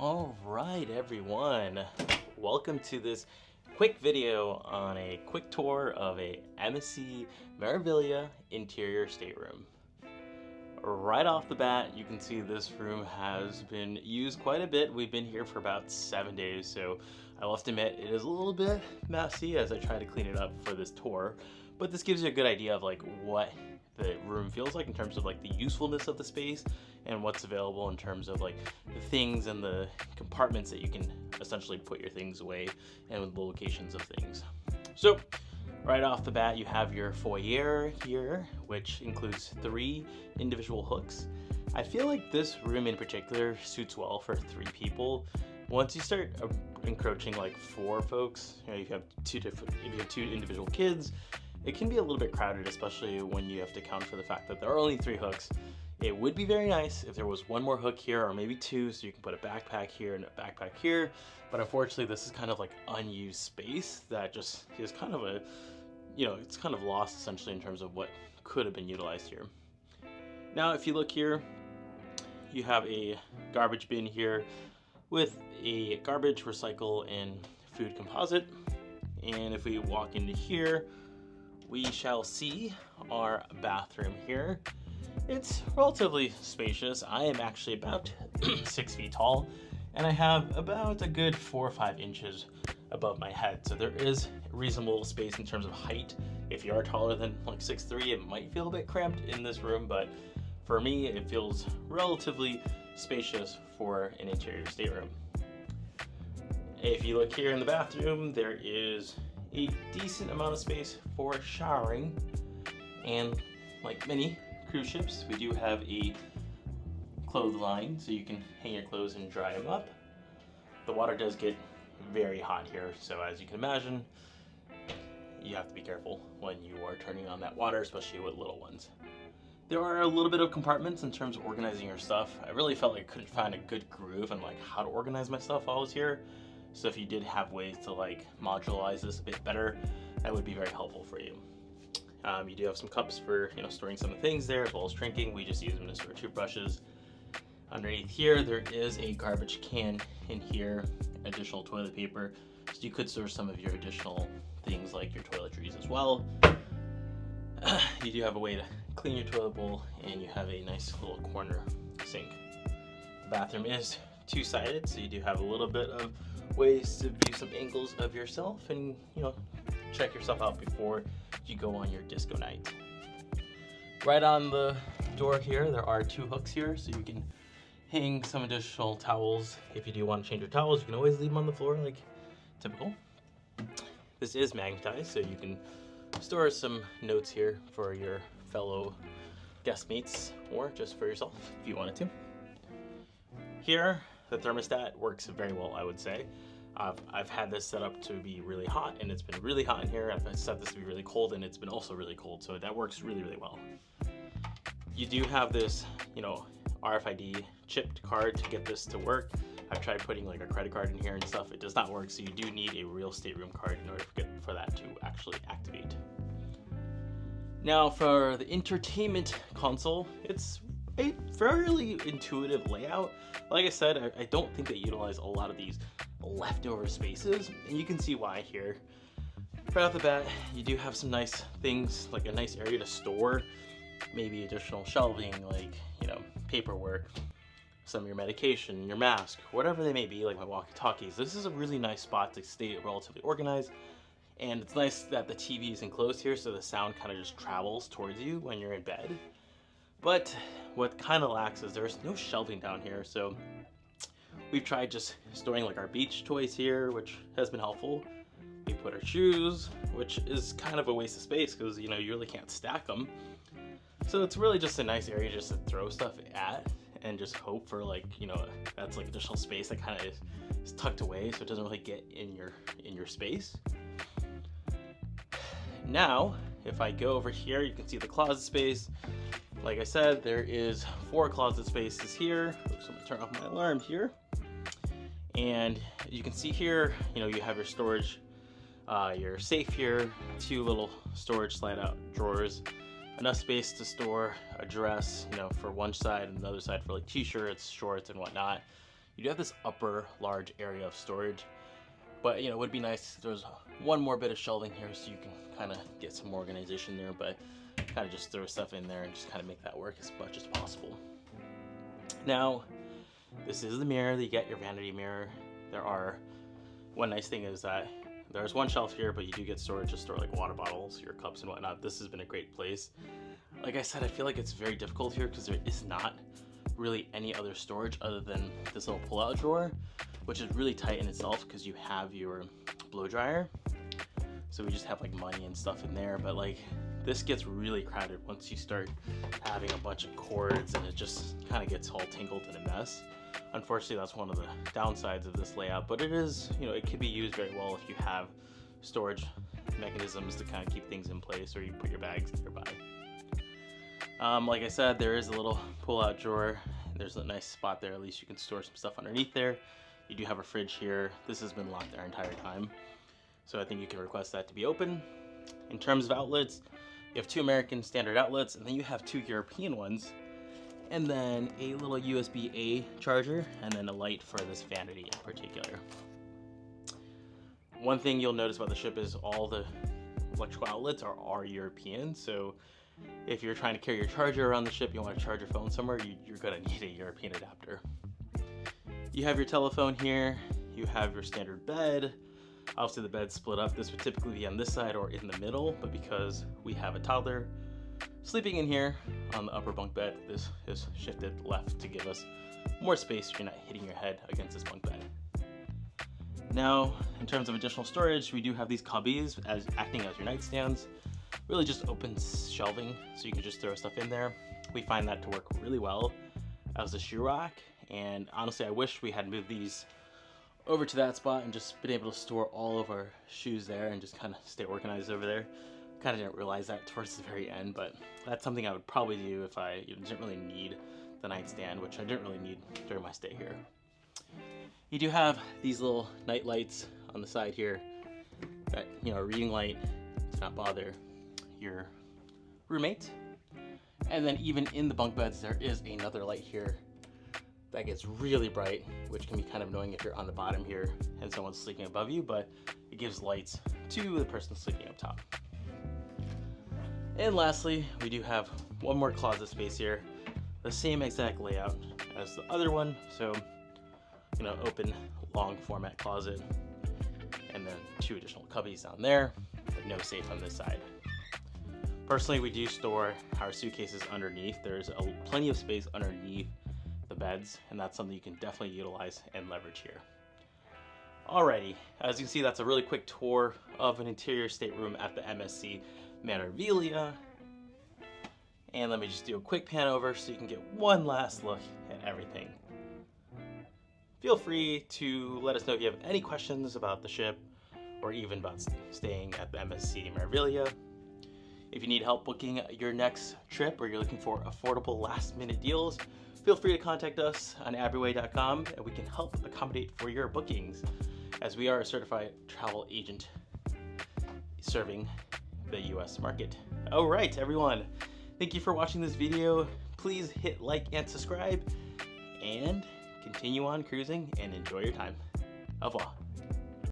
All right, everyone. Welcome to this quick video on a quick tour of a MSC Meraviglia interior stateroom. Right off the bat, you can see this room has been used quite a bit. We've been here for about 7 days, so I will have to admit it is a little bit messy as I try to clean it up for this tour. But this gives you a good idea of like what the room feels like in terms of like the usefulness of the space and what's available in terms of like the things and the compartments that you can essentially put your things away and the locations of things. So right off the bat, you have your foyer here, which includes 3 individual hooks. I feel like this room in particular suits well for 3 people. Once you start encroaching like 4 folks, you know, if you have 2 individual kids, it can be a little bit crowded, especially when you have to account for the fact that there are only 3 hooks. It would be very nice if there was 1 more hook here, or maybe 2, so you can put a backpack here and a backpack here. But unfortunately, this is kind of like unused space that just is kind of it's kind of lost essentially in terms of what could have been utilized here. Now, if you look here, you have a garbage bin here with a garbage, recycle, and food composite. And if we walk into here, we shall see our bathroom here. It's relatively spacious. I am actually about 6 feet tall, and I have about a good 4 or 5 inches above my head. So there is reasonable space in terms of height. If you are taller than like 6'3", it might feel a bit cramped in this room, but for me, it feels relatively spacious for an interior stateroom. If you look here in the bathroom, there is a decent amount of space for showering, and like many cruise ships, we do have a clothesline so you can hang your clothes and dry them up. The water does get very hot here, so as you can imagine, you have to be careful when you are turning on that water, especially with little ones. There are a little bit of compartments in terms of organizing your stuff. I really felt like I couldn't find a good groove on like how to organize my stuff while I was here. So if you did have ways to like modularize this a bit better, that would be very helpful for you. You do have some cups for storing some of the things there, as well as drinking. We just use them to store toothbrushes. Underneath here, there is a garbage can in here, additional toilet paper, so you could store some of your additional things like your toiletries as well. You do have a way to clean your toilet bowl, and you have a nice little corner sink. The bathroom is 2-sided, so you do have a little bit of ways to view some angles of yourself and check yourself out before you go on your disco night. Right on the door here, there are 2 hooks here, so you can hang some additional towels. If you do want to change your towels, you can always leave them on the floor like typical. This is magnetized, so you can store some notes here for your fellow guest mates or just for yourself if you wanted to. Here, the thermostat works very well, I would say. I've had this set up to be really hot, and it's been really hot in here. I've set this to be really cold, and it's been also really cold, so that works really, really well. You do have this, RFID chipped card to get this to work. I've tried putting like a credit card in here and stuff. It does not work, so you do need a real stateroom card in order for that to actually activate. Now for the entertainment console, it's a fairly intuitive layout. Like I said, I don't think they utilize a lot of these leftover spaces, and you can see why here. Right off the bat, you do have some nice things, like a nice area to store maybe additional shelving, like paperwork, some of your medication, your mask, whatever they may be, like my walkie-talkies. This is a really nice spot to stay relatively organized, and it's nice that the TV is enclosed here, so the sound kind of just travels towards you when you're in bed. But what kind of lacks is there's no shelving down here, so we've tried just storing like our beach toys here, which has been helpful. We put our shoes, which is kind of a waste of space because you really can't stack them. So it's really just a nice area just to throw stuff at and just hope for that's like additional space that kind of is tucked away, so it doesn't really get in your space. Now, if I go over here, you can see the closet space. Like I said, there is 4 closet spaces here. Oops, let me turn off my alarm here. And you can see here, you have your storage, your safe here, 2 little storage slide out drawers, enough space to store a dress, for one side and the other side for like t-shirts, shorts, and whatnot. you do have this upper large area of storage, but it would be nice if there was one more bit of shelving here so you can kind of get some organization there, but kind of just throw stuff in there and just kind of make that work as much as possible. Now, this is the mirror that you get, your vanity mirror. One nice thing is that there's one shelf here, but you do get storage to store like water bottles, your cups and whatnot. This has been a great place. Like I said, I feel like it's very difficult here because there is not really any other storage other than this little pull-out drawer, which is really tight in itself because you have your blow dryer. So we just have like money and stuff in there, but like this gets really crowded once you start having a bunch of cords, and it just kind of gets all tangled in a mess. Unfortunately, that's one of the downsides of this layout, but it is, it can be used very well if you have storage mechanisms to kind of keep things in place, or you put your bags nearby. Like I said, there is a little pull-out drawer. There's a nice spot there. At least you can store some stuff underneath there. You do have a fridge here. This has been locked our entire time, so I think you can request that to be open. In terms of outlets, you have 2 American standard outlets, and then you have 2 European ones, and then a little USB-A charger, and then a light for this vanity in particular. One thing you'll notice about the ship is all the electrical outlets are European, so if you're trying to carry your charger around the ship, you want to charge your phone somewhere, you're going to need a European adapter. You have your telephone here, you have your standard bed. Obviously the bed's split up. This would typically be on this side or in the middle, but because we have a toddler sleeping in here on the upper bunk bed, this is shifted left to give us more space so you're not hitting your head against this bunk bed. Now, in terms of additional storage, we do have these cubbies acting as your nightstands. Really just open shelving, so you can just throw stuff in there. We find that to work really well as a shoe rack, and honestly I wish we had moved these over to that spot and just been able to store all of our shoes there and just kind of stay organized over there. Kind of didn't realize that towards the very end, but that's something I would probably do if I didn't really need the nightstand, which I didn't really need during my stay here. You do have these little night lights on the side here that, a reading light to not bother your roommate. And then even in the bunk beds, there is another light here that gets really bright, which can be kind of annoying if you're on the bottom here and someone's sleeping above you, but it gives lights to the person sleeping up top. And lastly, we do have one more closet space here, the same exact layout as the other one. So, open long format closet, and then 2 additional cubbies down there, but no safe on this side. Personally, we do store our suitcases underneath. There's plenty of space underneath the beds, and that's something you can definitely utilize and leverage here. Alrighty, as you can see, that's a really quick tour of an interior stateroom at the MSC Meraviglia. And let me just do a quick pan over so you can get one last look at everything. Feel free to let us know if you have any questions about the ship or even about staying at the MSC Meraviglia. If you need help booking your next trip or you're looking for affordable last-minute deals, feel free to contact us on abbyway.com and we can help accommodate for your bookings, as we are a certified travel agent serving the US market. All right, everyone, thank you for watching this video. Please hit like and subscribe, and continue on cruising and enjoy your time. Au revoir.